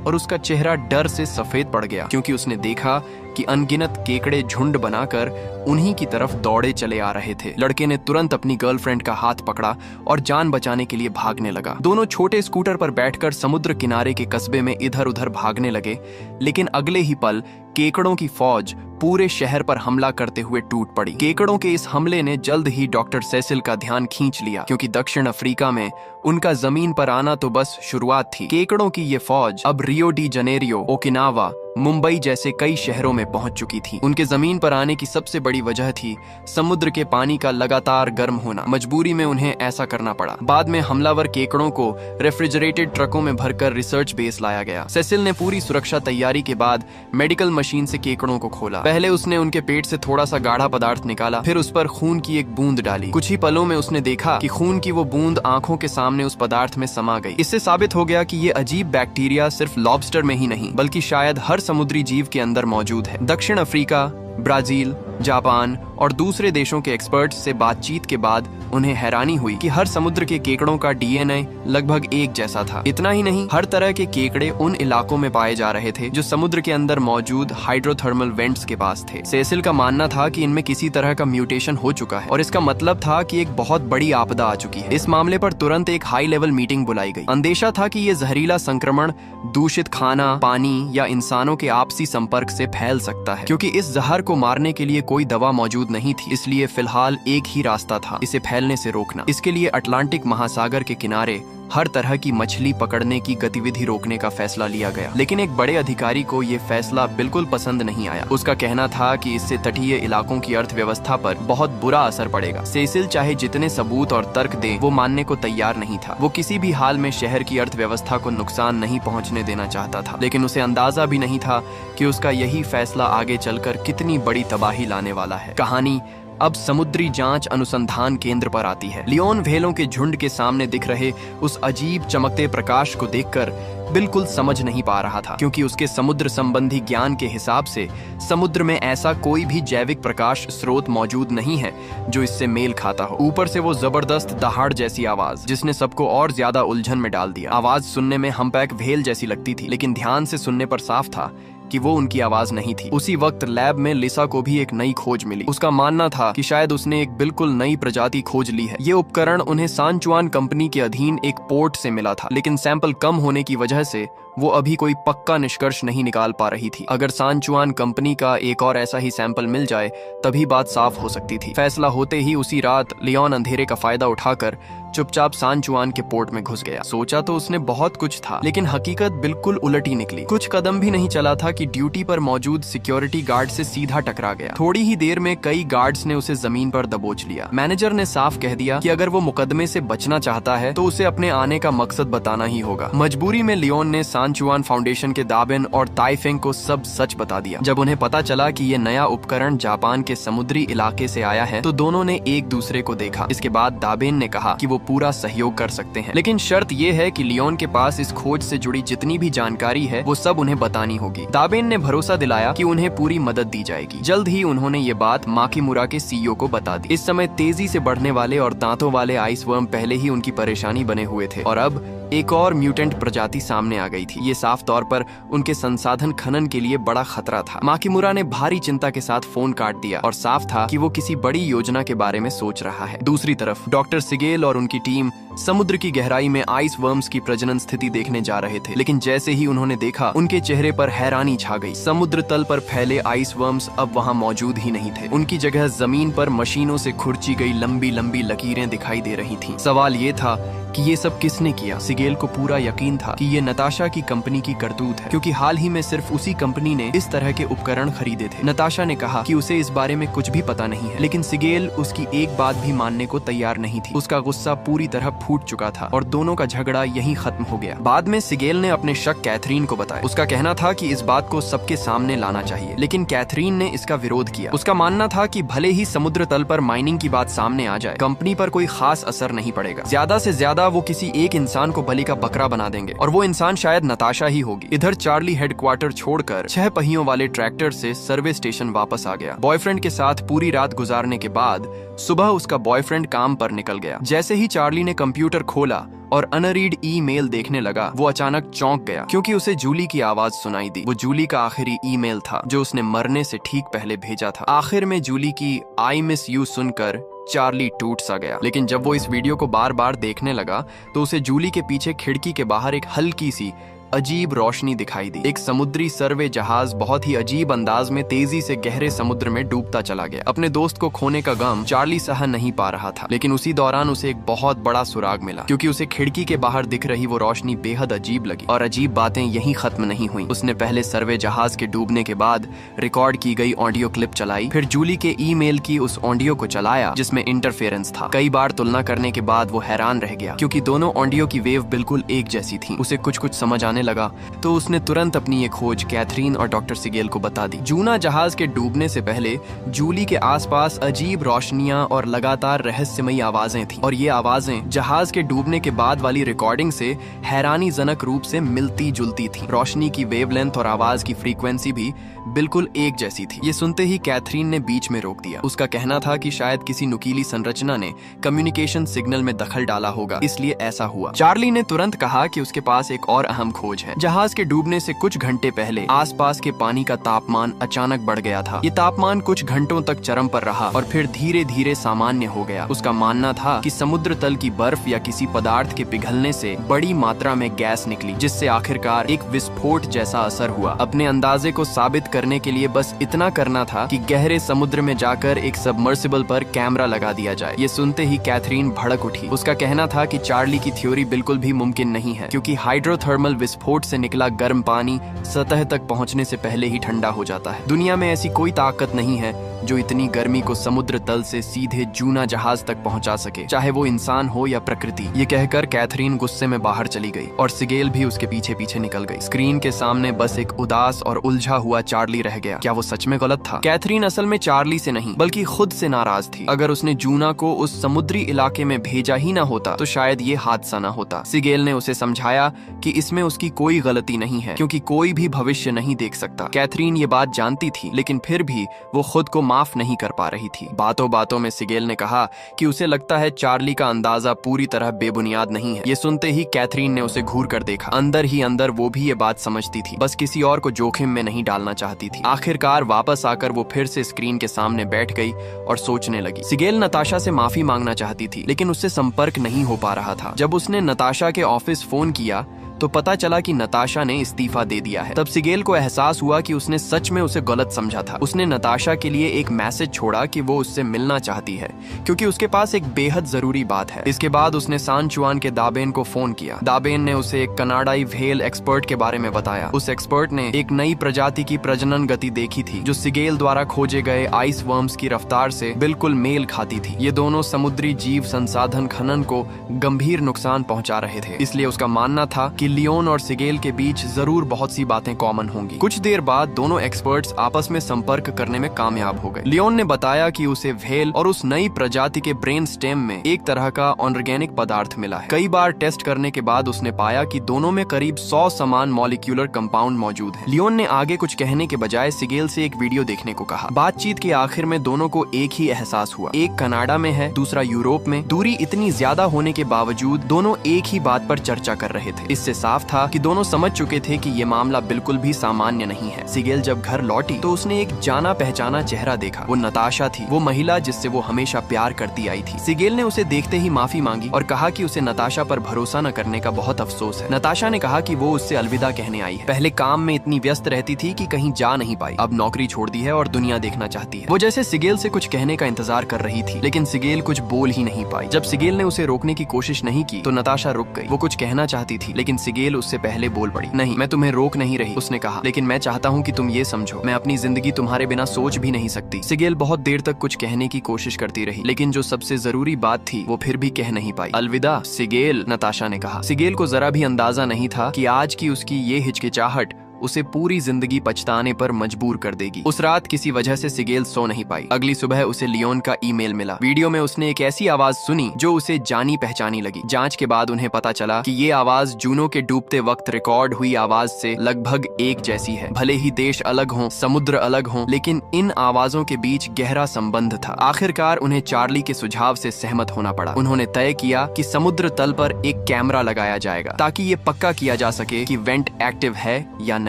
और उसका चेहरा डर से सफेद पड़ गया, क्योंकि उसने देखा कि अनगिनत केकड़े झुंड बनाकर उन्हीं की तरफ दौड़े चले आ रहे थे। लड़के ने तुरंत अपनी गर्लफ्रेंड का हाथ पकड़ा और जान बचाने के लिए भागने लगा। दोनों छोटे स्कूटर पर बैठकर समुद्र किनारे के कस्बे में इधर उधर भागने लगे, लेकिन अगले ही पल केकड़ों की फौज पूरे शहर पर हमला करते हुए टूट पड़ी। केकड़ों के इस हमले ने जल्द ही डॉक्टर सेसिल का ध्यान खींच लिया, क्योंकि दक्षिण अफ्रीका में उनका जमीन पर आना तो बस शुरुआत थी। केकड़ों की ये फौज अब Rio de Janeiro, Okinawa, Mumbai जैसे कई शहरों में पहुंच चुकी थी। उनके जमीन पर आने की सबसे बड़ी वजह थी समुद्र के पानी का लगातार गर्म होना। मजबूरी में उन्हें ऐसा करना पड़ा। बाद में हमलावर केकड़ों को रेफ्रिजरेटेड ट्रकों में भरकर रिसर्च बेस लाया गया। सेसिल ने पूरी सुरक्षा तैयारी के बाद मेडिकल मशीन से केकड़ों को खोला। पहले उसने उनके पेट से थोड़ा सा गाढ़ा पदार्थ निकाला, फिर उस पर खून की एक बूंद डाली। कुछ ही पलों में उसने देखा कि खून की वो बूंद आंखों के सामने उस पदार्थ में समा गई। इससे साबित हो गया कि ये अजीब बैक्टीरिया सिर्फ लॉबस्टर में ही नहीं, बल्कि शायद हर समुद्री जीव के अंदर मौजूद है। दक्षिण अफ्रीका, ब्राजील, जापान और दूसरे देशों के एक्सपर्ट्स से बातचीत के बाद उन्हें हैरानी हुई कि हर समुद्र के केकड़ों का डीएनए लगभग एक जैसा था। इतना ही नहीं, हर तरह के केकड़े उन इलाकों में पाए जा रहे थे जो समुद्र के अंदर मौजूद हाइड्रोथर्मल वेंट्स के पास थे। सेसिल का मानना था कि इनमें किसी तरह का म्यूटेशन हो चुका है और इसका मतलब था कि एक बहुत बड़ी आपदा आ चुकी है। इस मामले पर तुरंत एक हाई लेवल मीटिंग बुलाई गई। अंदेशा था कि ये जहरीला संक्रमण दूषित खाना, पानी या इंसानों के आपसी संपर्क से फैल सकता है। क्योंकि इस जहर को मारने के लिए कोई दवा मौजूद नहीं थी, इसलिए फिलहाल एक ही रास्ता था, इसे फैलने से रोकना। इसके लिए अटलांटिक महासागर के किनारे हर तरह की मछली पकड़ने की गतिविधि रोकने का फैसला लिया गया। लेकिन एक बड़े अधिकारी को ये फैसला बिल्कुल पसंद नहीं आया। उसका कहना था कि इससे तटीय इलाकों की अर्थव्यवस्था पर बहुत बुरा असर पड़ेगा। सेसिल चाहे जितने सबूत और तर्क दे, वो मानने को तैयार नहीं था। वो किसी भी हाल में शहर की अर्थव्यवस्था को नुकसान नहीं पहुंचने देना चाहता था, लेकिन उसे अंदाजा भी नहीं था कि उसका यही फैसला आगे चलकर कितनी बड़ी तबाही लाने वाला है। कहानी अब समुद्री जांच अनुसंधान केंद्र पर आती है। लियोन व्हेलों के झुंड के सामने दिख रहे उस अजीब चमकते प्रकाश को देखकर बिल्कुल समझ नहीं पा रहा था, क्योंकि उसके समुद्र संबंधी ज्ञान के हिसाब से समुद्र में ऐसा कोई भी जैविक प्रकाश स्रोत मौजूद नहीं है जो इससे मेल खाता हो। ऊपर से वो जबरदस्त दहाड़ जैसी आवाज, जिसने सबको और ज्यादा उलझन में डाल दिया। आवाज सुनने में हम्पैक व्हेल जैसी लगती थी, लेकिन ध्यान से सुनने पर साफ था कि वो उनकी आवाज नहीं थी। उसी वक्त लैब में लिसा को भी एक नई खोज मिली। उसका मानना था कि शायद उसने एक बिल्कुल नई प्रजाति खोज ली है। ये उपकरण उन्हें सांचुआन कंपनी के अधीन एक पोर्ट से मिला था, लेकिन सैंपल कम होने की वजह से वो अभी कोई पक्का निष्कर्ष नहीं निकाल पा रही थी। अगर सांचुआन कंपनी का एक और ऐसा ही सैंपल मिल जाए तभी बात साफ हो सकती थी। फैसला होते ही उसी रात लियोन अंधेरे का फायदा उठाकर चुपचाप सांचुआन के पोर्ट में घुस गया। सोचा तो उसने बहुत कुछ था, लेकिन हकीकत बिल्कुल उलट ही निकली। कुछ कदम भी नहीं चला था कि ड्यूटी पर मौजूद सिक्योरिटी गार्ड से सीधा टकरा गया। थोड़ी ही देर में कई गार्ड्स ने उसे जमीन पर दबोच लिया। मैनेजर ने साफ कह दिया कि अगर वो मुकदमे से बचना चाहता है तो उसे अपने आने का मकसद बताना ही होगा। मजबूरी में लियोन ने सांचुआन फाउंडेशन के दाबिन और ताइफेंग को सब सच बता दिया। जब उन्हें पता चला कि ये नया उपकरण जापान के समुद्री इलाके से आया है तो दोनों ने एक दूसरे को देखा। इसके बाद दाबिन ने कहा कि वो पूरा सहयोग कर सकते हैं, लेकिन शर्त ये है कि लियोन के पास इस खोज से जुड़ी जितनी भी जानकारी है वो सब उन्हें बतानी होगी। दाबिन ने भरोसा दिलाया कि उन्हें पूरी मदद दी जाएगी। जल्द ही उन्होंने ये बात माकिमुरा के सीईओ को बता दी। इस समय तेजी से बढ़ने वाले और दांतों वाले आइसवर्म पहले ही उनकी परेशानी बने हुए थे और अब एक और म्यूटेंट प्रजाति सामने आ गई थी। ये साफ तौर पर उनके संसाधन खनन के लिए बड़ा खतरा था। माकिमुरा ने भारी चिंता के साथ फोन काट दिया और साफ था कि वो किसी बड़ी योजना के बारे में सोच रहा है। दूसरी तरफ डॉक्टर सिगेल और उनकी टीम समुद्र की गहराई में आइस वर्म्स की प्रजनन स्थिति देखने जा रहे थे, लेकिन जैसे ही उन्होंने देखा उनके चेहरे पर हैरानी छा गई। समुद्र तल पर फैले आइस वर्म्स अब वहाँ मौजूद ही नहीं थे। उनकी जगह जमीन पर मशीनों से खुरची गई लंबी लंबी लकीरें दिखाई दे रही थीं। सवाल ये था कि ये सब किसने किया। सिगेल को पूरा यकीन था कि ये नताशा की कंपनी की करतूत है, क्योंकि हाल ही में सिर्फ उसी कंपनी ने इस तरह के उपकरण खरीदे थे। नताशा ने कहा कि उसे इस बारे में कुछ भी पता नहीं है, लेकिन सिगेल उसकी एक बात भी मानने को तैयार नहीं थी। उसका गुस्सा पूरी तरह फूट चुका था और दोनों का झगड़ा यहीं खत्म हो गया। बाद में सिगेल ने अपने शक कैथरीन को बताया। उसका कहना था कि इस बात को सबके सामने लाना चाहिए, लेकिन कैथरीन ने इसका विरोध किया। उसका मानना था कि भले ही समुद्र तल पर माइनिंग की बात सामने आ जाए, कंपनी पर कोई खास असर नहीं पड़ेगा। ज्यादा से ज्यादा वो किसी एक इंसान को बलि का बकरा बना देंगे और वो इंसान शायद नताशा ही होगी। इधर चार्ली हेडक्वार्टर छोड़कर 6 पहियों वाले ट्रैक्टर से सर्वे स्टेशन वापस आ गया। बॉयफ्रेंड के साथ पूरी रात गुजारने के बाद सुबह उसका बॉयफ्रेंड काम पर निकल गया। जैसे ही चार्ली ने कंप्यूटर खोला और अनरीड ईमेल देखने लगा, वो अचानक चौंक गया क्योंकि उसे जूली की आवाज सुनाई दी। वो जूली का आखिरी ईमेल था जो उसने मरने से ठीक पहले भेजा था। आखिर में जूली की आई मिस यू सुनकर चार्ली टूट सा गया, लेकिन जब वो इस वीडियो को बार बार देखने लगा तो उसे जूली के पीछे खिड़की के बाहर एक हल्की सी अजीब रोशनी दिखाई दी। एक समुद्री सर्वे जहाज बहुत ही अजीब अंदाज में तेजी से गहरे समुद्र में डूबता चला गया। अपने दोस्त को खोने का गम चार्ली सह नहीं पा रहा था, लेकिन उसी दौरान उसे एक बहुत बड़ा सुराग मिला, क्योंकि उसे खिड़की के बाहर दिख रही वो रोशनी बेहद अजीब लगी। और अजीब बातें यहीं खत्म नहीं हुई। उसने पहले सर्वे जहाज के डूबने के बाद रिकॉर्ड की गई ऑडियो क्लिप चलाई, फिर जूली के ईमेल की उस ऑडियो को चलाया जिसमें इंटरफेरेंस था। कई बार तुलना करने के बाद वो हैरान रह गया, क्योंकि दोनों ऑडियो की वेव बिल्कुल एक जैसी थी। उसे कुछ समझ आने जाने लगा तो उसने तुरंत अपनी ये खोज कैथरीन और डॉक्टर सिगेल को बता दी। जूना जहाज के डूबने से पहले जूली के आसपास अजीब रोशनियां और लगातार रहस्यमयी आवाजें थीं, और ये आवाजें जहाज के डूबने के बाद वाली रिकॉर्डिंग से हैरानीजनक रूप से मिलती जुलती थीं। रोशनी की वेवलेंथ और आवाज की फ्रीक्वेंसी भी बिल्कुल एक जैसी थी। ये सुनते ही कैथरीन ने बीच में रोक दिया। उसका कहना था कि शायद किसी नुकीली संरचना ने कम्युनिकेशन सिग्नल में दखल डाला होगा, इसलिए ऐसा हुआ। चार्ली ने तुरंत कहा कि उसके पास एक और अहम खोज है। जहाज के डूबने से कुछ घंटे पहले आसपास के पानी का तापमान अचानक बढ़ गया था। ये तापमान कुछ घंटों तक चरम पर रहा और फिर धीरे धीरे सामान्य हो गया। उसका मानना था कि समुद्र तल की बर्फ या किसी पदार्थ के पिघलने से बड़ी मात्रा में गैस निकली, जिससे आखिरकार एक विस्फोट जैसा असर हुआ। अपने अंदाजे को साबित करने के लिए बस इतना करना था कि गहरे समुद्र में जाकर एक सबमर्सिबल पर कैमरा लगा दिया जाए। ये सुनते ही कैथरीन भड़क उठी। उसका कहना था कि चार्ली की थ्योरी बिल्कुल भी मुमकिन नहीं है, क्योंकि हाइड्रोथर्मल विस्फोट से निकला गर्म पानी सतह तक पहुंचने से पहले ही ठंडा हो जाता है। दुनिया में ऐसी कोई ताकत नहीं है जो इतनी गर्मी को समुद्र तल से सीधे जूना जहाज तक पहुंचा सके, चाहे वो इंसान हो या प्रकृति। ये कहकर कैथरीन गुस्से में बाहर चली गई और सिगेल भी उसके पीछे पीछे निकल गई। स्क्रीन के सामने बस एक उदास और उलझा हुआ चार्ली रह गया। क्या वो सच में गलत था? कैथरीन असल में चार्ली से नहीं बल्कि खुद से नाराज थी। अगर उसने जूना को उस समुद्री इलाके में भेजा ही ना होता तो शायद ये हादसा ना होता। सिगेल ने उसे समझाया कि इसमें उसकी कोई गलती नहीं है, क्योंकि कोई भी भविष्य नहीं देख सकता। कैथरीन ये बात जानती थी, लेकिन फिर भी वो खुद को माफ नहीं कर पा रही थी। बातों बातों में सिगेल ने कहा कि उसे लगता है चार्ली का अंदाजा पूरी तरह बेबुनियाद नहीं है। ये सुनते ही कैथरीन ने उसे घूर कर देखा। अंदर ही अंदर वो भी ये बात समझती थी, बस किसी और को जोखिम में नहीं डालना चाहती थी। आखिरकार वापस आकर वो फिर से स्क्रीन के सामने बैठ गई और सोचने लगी। सिगेल नताशा से माफी मांगना चाहती थी, लेकिन उससे संपर्क नहीं हो पा रहा था। जब उसने नताशा के ऑफिस फोन किया तो पता चला कि नताशा ने इस्तीफा दे दिया है। तब सिगेल को एहसास हुआ कि उसने सच में उसे गलत समझा था। उसने नताशा के लिए एक मैसेज छोड़ा कि वो उससे मिलना चाहती है, क्योंकि उसके पास एक बेहद जरूरी बात है। इसके बाद उसने सान चुआन के दाबेन को फोन किया। दाबेन ने उसे एक कनाडाई व्हेल एक्सपर्ट के बारे में बताया। उस एक्सपर्ट ने एक नई प्रजाति की प्रजनन गति देखी थी जो सिगेल द्वारा खोजे गए आइस वर्म्स की रफ्तार से बिल्कुल मेल खाती थी। ये दोनों समुद्री जीव संसाधन खनन को गंभीर नुकसान पहुंचा रहे थे, इसलिए उसका मानना था कि लियोन और सिगेल के बीच जरूर बहुत सी बातें कॉमन होंगी। कुछ देर बाद दोनों एक्सपर्ट्स आपस में संपर्क करने में कामयाब हो गए। लियोन ने बताया कि उसे व्हेल और उस नई प्रजाति के ब्रेन स्टेम में एक तरह का ऑर्गेनिक पदार्थ मिला है। कई बार टेस्ट करने के बाद उसने पाया कि दोनों में करीब 100 समान मॉलिक्यूलर कंपाउंड मौजूद है। लियोन ने आगे कुछ कहने के बजाय सिगेल से एक वीडियो देखने को कहा। बातचीत के आखिर में दोनों को एक ही एहसास हुआ, एक कनाडा में है, दूसरा यूरोप में। दूरी इतनी ज्यादा होने के बावजूद दोनों एक ही बात पर चर्चा कर रहे थे। इससे साफ था कि दोनों समझ चुके थे कि ये मामला बिल्कुल भी सामान्य नहीं है। सिगेल जब घर लौटी तो उसने एक जाना पहचाना चेहरा देखा। वो नताशा थी, वो महिला जिससे वो हमेशा प्यार करती आई थी। सिगेल ने उसे देखते ही माफी मांगी और कहा कि उसे नताशा पर भरोसा न करने का बहुत अफसोस है। नताशा ने कहा कि वो उससे अलविदा कहने आई है। पहले काम में इतनी व्यस्त रहती थी कि कहीं जा नहीं पाई, अब नौकरी छोड़ दी है और दुनिया देखना चाहती है। वो जैसे सिगेल से कुछ कहने का इंतजार कर रही थी, लेकिन सिगेल कुछ बोल ही नहीं पाई। जब सिगेल ने उसे रोकने की कोशिश नहीं की तो नताशा रुक गई। वो कुछ कहना चाहती थी, लेकिन सिगेल उससे पहले बोल पड़ी। नहीं, मैं तुम्हें रोक नहीं रही, उसने कहा, लेकिन मैं चाहता हूँ कि तुम ये समझो, मैं अपनी जिंदगी तुम्हारे बिना सोच भी नहीं सकती। सिगेल बहुत देर तक कुछ कहने की कोशिश करती रही, लेकिन जो सबसे जरूरी बात थी वो फिर भी कह नहीं पाई। अलविदा सिगेल, नताशा ने कहा। सिगेल को जरा भी अंदाजा नहीं था कि आज की उसकी ये हिचकिचाहट उसे पूरी जिंदगी पछताने पर मजबूर कर देगी। उस रात किसी वजह से सिगेल सो नहीं पाई। अगली सुबह उसे लियोन का ईमेल मिला। वीडियो में उसने एक ऐसी आवाज सुनी जो उसे जानी पहचानी लगी। जांच के बाद उन्हें पता चला कि ये आवाज जूनो के डूबते वक्त रिकॉर्ड हुई आवाज से लगभग एक जैसी है। भले ही देश अलग हों, समुद्र अलग हों, लेकिन इन आवाजों के बीच गहरा संबंध था। आखिरकार उन्हें चार्ली के सुझाव से सहमत होना पड़ा। उन्होंने तय किया कि समुद्र तल पर एक कैमरा लगाया जाएगा ताकि ये पक्का किया जा सके कि वेंट एक्टिव है या नहीं।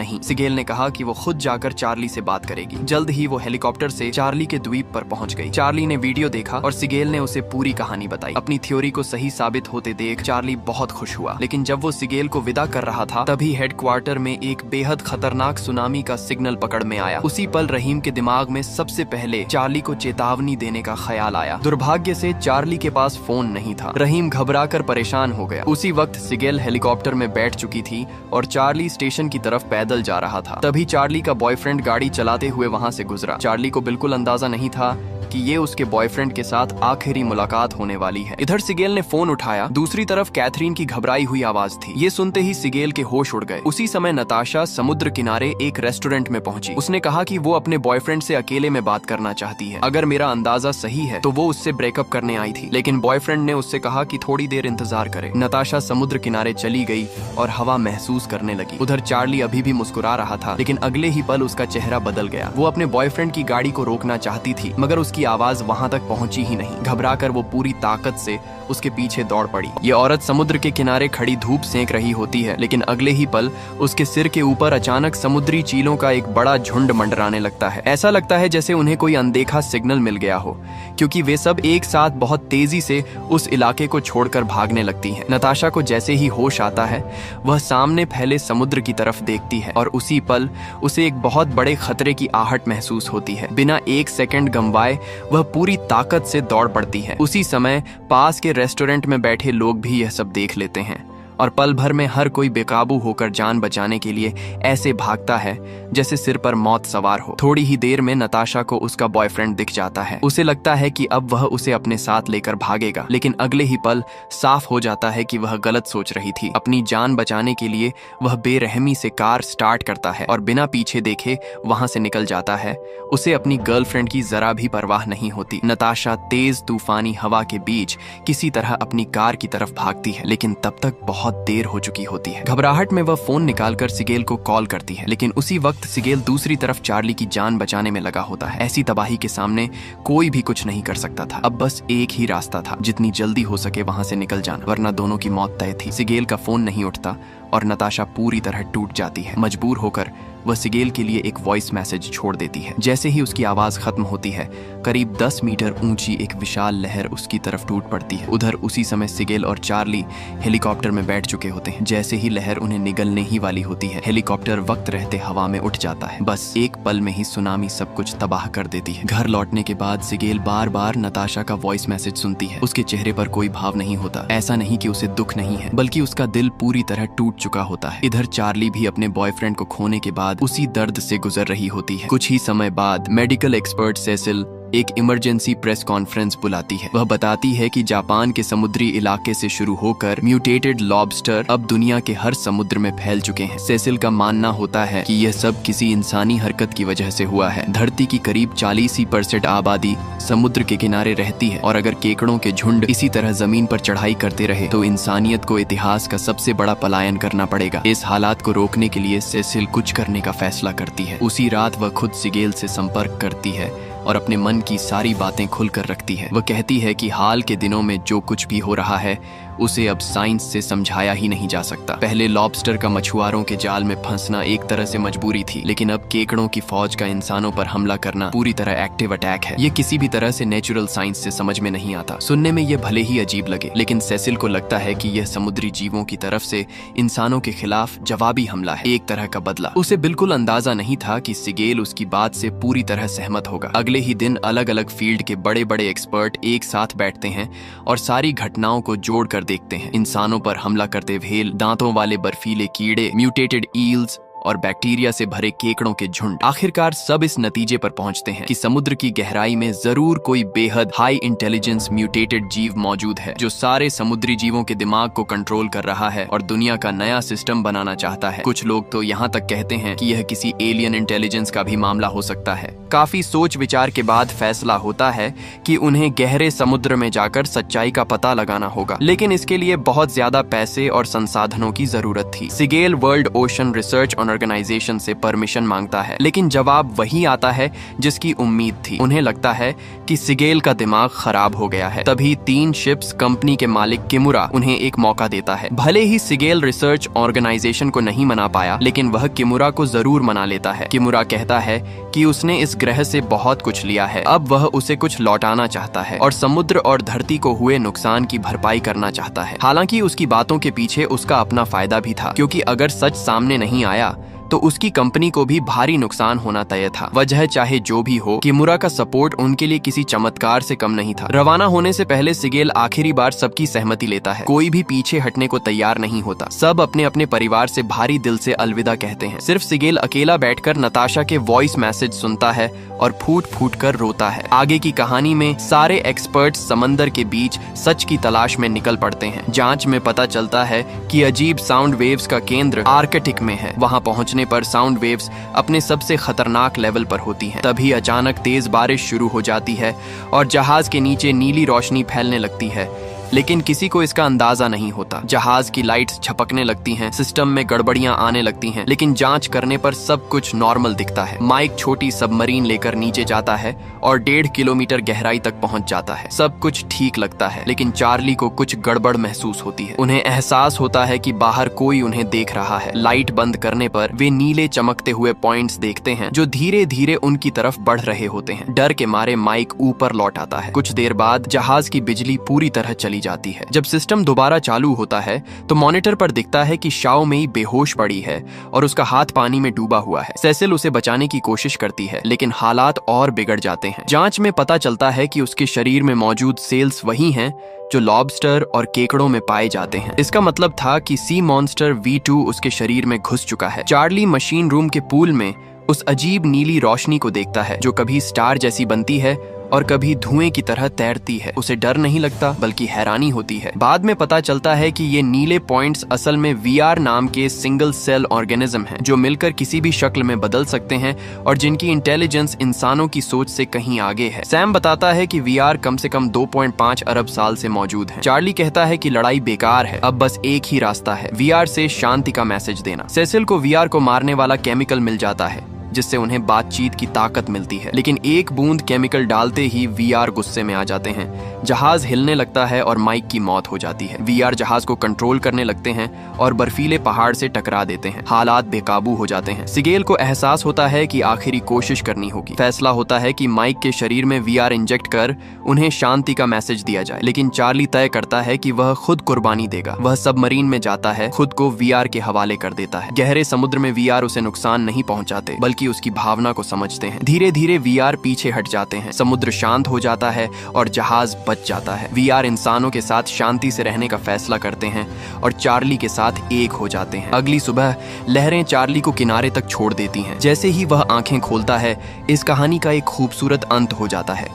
सिगेल ने कहा कि वो खुद जाकर चार्ली से बात करेगी। जल्द ही वो हेलीकॉप्टर से चार्ली के द्वीप पर पहुंच गई। चार्ली ने वीडियो देखा और सिगेल ने उसे पूरी कहानी बताई। अपनी थ्योरी को सही साबित होते देख चार्ली बहुत खुश हुआ, लेकिन जब वो सिगेल को विदा कर रहा था तभी हेडक्वार्टर में एक बेहद खतरनाक सुनामी का सिग्नल पकड़ में आया। उसी पल रहीम के दिमाग में सबसे पहले चार्ली को चेतावनी देने का ख्याल आया। दुर्भाग्य से चार्ली के पास फोन नहीं था। रहीम घबरा कर परेशान हो गया। उसी वक्त सिगेल हेलीकॉप्टर में बैठ चुकी थी और चार्ली स्टेशन की तरफ पैदल जा रहा था। तभी चार्ली का बॉयफ्रेंड गाड़ी चलाते हुए वहां से गुजरा। चार्ली को बिल्कुल अंदाजा नहीं था कि ये उसके बॉयफ्रेंड के साथ आखिरी मुलाकात होने वाली है। इधर सिगेल ने फोन उठाया। दूसरी तरफ कैथरीन की घबराई हुई आवाज थी। ये सुनते ही सिगेल के होश उड़ गए। उसी समय नताशा समुद्र किनारे एक रेस्टोरेंट में पहुंची। उसने कहा कि वो अपने बॉयफ्रेंड से अकेले में बात करना चाहती है। अगर मेरा अंदाजा सही है तो वो उससे ब्रेकअप करने आई थी, लेकिन बॉयफ्रेंड ने उससे कहा कि थोड़ी देर इंतजार करे। नताशा समुद्र किनारे चली गई और हवा महसूस करने लगी। उधर चार्ली अभी भी मुस्कुरा रहा था, लेकिन अगले ही पल उसका चेहरा बदल गया। वो अपने बॉयफ्रेंड की गाड़ी को रोकना चाहती थी, मगर उसकी आवाज वहां तक पहुंची ही नहीं। घबराकर वो पूरी ताकत से उसके पीछे दौड़ पड़ी। ये औरत समुद्र के किनारे खड़ी धूप सेंक रही होती है, लेकिन अगले ही पल उसके सिर के ऊपर अचानक समुद्री चीलों का एक बड़ा झुंड मंडराने लगता है। ऐसा लगता है जैसे उन्हें कोई अनदेखा सिग्नल मिल गया हो, क्योंकि वे सब एक साथ बहुत तेजी से उस इलाके को छोड़कर भागने लगती हैं। नताशा को जैसे ही होश आता है, वह सामने फैले समुद्र की तरफ देखती है और उसी पल उसे एक बहुत बड़े खतरे की आहट महसूस होती है। बिना एक सेकंड गंवाए वह पूरी ताकत से दौड़ पड़ती है। उसी समय पास के रेस्टोरेंट में बैठे लोग भी यह सब देख लेते हैं और पल भर में हर कोई बेकाबू होकर जान बचाने के लिए ऐसे भागता है जैसे सिर पर मौत सवार हो। थोड़ी ही देर में नताशा को उसका बॉयफ्रेंड दिख जाता है। उसे लगता है कि अब वह उसे अपने साथ लेकर भागेगा, लेकिन अगले ही पल साफ हो जाता है कि वह गलत सोच रही थी। अपनी जान बचाने के लिए वह बेरहमी से कार स्टार्ट करता है और बिना पीछे देखे वहां से निकल जाता है। उसे अपनी गर्लफ्रेंड की जरा भी परवाह नहीं होती। नताशा तेज तूफानी हवा के बीच किसी तरह अपनी कार की तरफ भागती है, लेकिन तब तक बहुत देर हो चुकी होती है। घबराहट में वह फोन निकालकर सिगेल को कॉल करती है, लेकिन उसी वक्त सिगेल दूसरी तरफ चार्ली की जान बचाने में लगा होता है। ऐसी तबाही के सामने कोई भी कुछ नहीं कर सकता था। अब बस एक ही रास्ता था, जितनी जल्दी हो सके वहां से निकल जाना, वरना दोनों की मौत तय थी। सिगेल का फोन नहीं उठता और नताशा पूरी तरह टूट जाती है। मजबूर होकर वह सिगेल के लिए एक वॉइस मैसेज छोड़ देती है। जैसे ही उसकी आवाज खत्म होती है, करीब 10 मीटर ऊंची एक विशाल लहर उसकी तरफ टूट पड़ती है। उधर उसी समय सिगेल और चार्ली हेलीकॉप्टर में बैठ चुके होते हैं। जैसे ही लहर उन्हें निगलने ही वाली होती है, हेलीकॉप्टर वक्त रहते हवा में उठ जाता है। बस एक पल में ही सुनामी सब कुछ तबाह कर देती है। घर लौटने के बाद सिगेल बार बार नताशा का वॉइस मैसेज सुनती है। उसके चेहरे पर कोई भाव नहीं होता। ऐसा नहीं कि उसे दुख नहीं है, बल्कि उसका दिल पूरी तरह टूट चुका होता है। इधर चार्ली भी अपने बॉयफ्रेंड को खोने के बाद उसी दर्द से गुजर रही होती है। कुछ ही समय बाद मेडिकल एक्सपर्ट सेसिल एक इमरजेंसी प्रेस कॉन्फ्रेंस बुलाती है। वह बताती है कि जापान के समुद्री इलाके से शुरू होकर म्यूटेटेड लॉबस्टर अब दुनिया के हर समुद्र में फैल चुके हैं। सेसिल का मानना होता है कि यह सब किसी इंसानी हरकत की वजह से हुआ है। धरती की करीब 40% आबादी समुद्र के किनारे रहती है और अगर केकड़ों के झुंड इसी तरह जमीन पर चढ़ाई करते रहे तो इंसानियत को इतिहास का सबसे बड़ा पलायन करना पड़ेगा। इस हालात को रोकने के लिए सेसिल कुछ करने का फैसला करती है। उसी रात वह खुद सिगेल से संपर्क करती है और अपने मन की सारी बातें खुलकर रखती है। वह कहती है कि हाल के दिनों में जो कुछ भी हो रहा है उसे अब साइंस से समझाया ही नहीं जा सकता। पहले लॉबस्टर का मछुआरों के जाल में फंसना एक तरह से मजबूरी थी, लेकिन अब केकड़ों की फौज का इंसानों पर हमला करना पूरी तरह एक्टिव अटैक है। ये किसी भी तरह से नेचुरल साइंस से समझ में नहीं आता। सुनने में ये भले ही अजीब लगे, लेकिन सेसिल को लगता है कि यह समुद्री जीवों की तरफ से इंसानों के खिलाफ जवाबी हमला है, एक तरह का बदला। उसे बिल्कुल अंदाजा नहीं था कि सिगेल उसकी बात से पूरी तरह सहमत होगा। अगले ही दिन अलग अलग फील्ड के बड़े बड़े एक्सपर्ट एक साथ बैठते हैं और सारी घटनाओं को जोड़कर देखते हैं। इंसानों पर हमला करते व्हेल, दांतों वाले बर्फीले कीड़े, म्यूटेटेड ईल्स और बैक्टीरिया से भरे केकड़ों के झुंड। आखिरकार सब इस नतीजे पर पहुंचते हैं कि समुद्र की गहराई में जरूर कोई बेहद हाई इंटेलिजेंस म्यूटेटेड जीव मौजूद है जो सारे समुद्री जीवों के दिमाग को कंट्रोल कर रहा है और दुनिया का नया सिस्टम बनाना चाहता है। कुछ लोग तो यहाँ तक कहते हैं कि यह किसी एलियन इंटेलिजेंस का भी मामला हो सकता है। काफी सोच विचार के बाद फैसला होता है कि उन्हें गहरे समुद्र में जाकर सच्चाई का पता लगाना होगा, लेकिन इसके लिए बहुत ज्यादा पैसे और संसाधनों की जरूरत थी। Siegel world ocean research organisation से परमिशन मांगता है, लेकिन जवाब वही आता है जिसकी उम्मीद थी। उन्हें लगता है कि सिगेल का दिमाग खराब हो गया है। तभी 3 शिप्स कंपनी के मालिक किमुरा उन्हें एक मौका देता है। भले ही सिगेल रिसर्च ऑर्गेनाइजेशन को नहीं मना पाया, लेकिन वह किमुरा को जरूर मना लेता है। किमुरा कहता है कि उसने इस ग्रह से बहुत कुछ लिया है, अब वह उसे कुछ लौटाना चाहता है और समुद्र और धरती को हुए नुकसान की भरपाई करना चाहता है। हालांकि उसकी बातों के पीछे उसका अपना फायदा भी था, क्योंकि अगर सच सामने नहीं आया तो उसकी कंपनी को भी भारी नुकसान होना तय था। वजह चाहे जो भी हो, किमुरा का सपोर्ट उनके लिए किसी चमत्कार से कम नहीं था। रवाना होने से पहले सिगेल आखिरी बार सबकी सहमति लेता है। कोई भी पीछे हटने को तैयार नहीं होता। सब अपने अपने परिवार से भारी दिल से अलविदा कहते हैं। सिर्फ सिगेल अकेला बैठकर नताशा के वॉइस मैसेज सुनता है और फूट फूट कर रोता है। आगे की कहानी में सारे एक्सपर्ट्स समंदर के बीच सच की तलाश में निकल पड़ते हैं। जांच में पता चलता है कि अजीब साउंड वेव्स का केंद्र आर्कटिक में है। वहां पहुंचने पर साउंड वेव्स अपने सबसे खतरनाक लेवल पर होती हैं। तभी अचानक तेज बारिश शुरू हो जाती है और जहाज के नीचे नीली रोशनी फैलने लगती है, लेकिन किसी को इसका अंदाजा नहीं होता। जहाज की लाइट्स झपकने लगती हैं, सिस्टम में गड़बड़ियां आने लगती हैं, लेकिन जांच करने पर सब कुछ नॉर्मल दिखता है। माइक छोटी सबमरीन लेकर नीचे जाता है और 1.5 किलोमीटर गहराई तक पहुंच जाता है। सब कुछ ठीक लगता है, लेकिन चार्ली को कुछ गड़बड़ महसूस होती है। उन्हें एहसास होता है कि बाहर कोई उन्हें देख रहा है। लाइट बंद करने पर वे नीले चमकते हुए पॉइंट्स देखते हैं जो धीरे धीरे उनकी तरफ बढ़ रहे होते हैं। डर के मारे माइक ऊपर लौट आता है। कुछ देर बाद जहाज की बिजली पूरी तरह चली जाती है। जब सिस्टम दोबारा चालू होता है तो मॉनिटर पर दिखता है कि शाओ मेई बेहोश पड़ी है और उसका हाथ पानी में डूबा हुआ है। सेसिल उसे बचाने की कोशिश करती है, लेकिन हालात और बिगड़ जाते हैं। जांच में पता चलता है कि उसके शरीर में मौजूद सेल्स वही हैं जो लॉबस्टर और केकड़ों में पाए जाते हैं। इसका मतलब था कि सी मॉन्स्टर V2 उसके शरीर में घुस चुका है। चार्ली मशीन रूम के पूल में उस अजीब नीली रोशनी को देखता है जो कभी स्टार जैसी बनती है और कभी धुएं की तरह तैरती है। उसे डर नहीं लगता, बल्कि हैरानी होती है। बाद में पता चलता है कि ये नीले पॉइंट्स असल में VR नाम के सिंगल सेल ऑर्गेनिज्म हैं, जो मिलकर किसी भी शक्ल में बदल सकते हैं और जिनकी इंटेलिजेंस इंसानों की सोच से कहीं आगे है। सैम बताता है कि VR कम से कम 2.5 अरब साल से मौजूद है। चार्ली कहता है कि लड़ाई बेकार है, अब बस एक ही रास्ता है, VR से शांति का मैसेज देना। सेसिल को VR को मारने वाला केमिकल मिल जाता है, जिससे उन्हें बातचीत की ताकत मिलती है, लेकिन एक बूंद केमिकल डालते ही VR गुस्से में आ जाते हैं। जहाज हिलने लगता है और माइक की मौत हो जाती है। VR जहाज को कंट्रोल करने लगते हैं और बर्फीले पहाड़ से टकरा देते हैं। हालात बेकाबू हो जाते हैं। सिगेल को एहसास होता है कि आखिरी कोशिश करनी होगी। फैसला होता है कि माइक के शरीर में VR इंजेक्ट कर उन्हें शांति का मैसेज दिया जाए, लेकिन चार्ली तय करता है कि वह खुद कुर्बानी देगा। वह सबमरीन में जाता है, खुद को VR के हवाले कर देता है। गहरे समुद्र में VR उसे नुकसान नहीं पहुंचाते, बल्कि उसकी भावना को समझते हैं। धीरे धीरे VR पीछे हट जाते हैं। समुद्र शांत हो जाता है और जहाज बच जाता है। VR इंसानों के साथ शांति से रहने का फैसला करते हैं और चार्ली के साथ एक हो जाते हैं। अगली सुबह लहरें चार्ली को किनारे तक छोड़ देती हैं। जैसे ही वह आंखें खोलता है, इस कहानी का एक खूबसूरत अंत हो जाता है।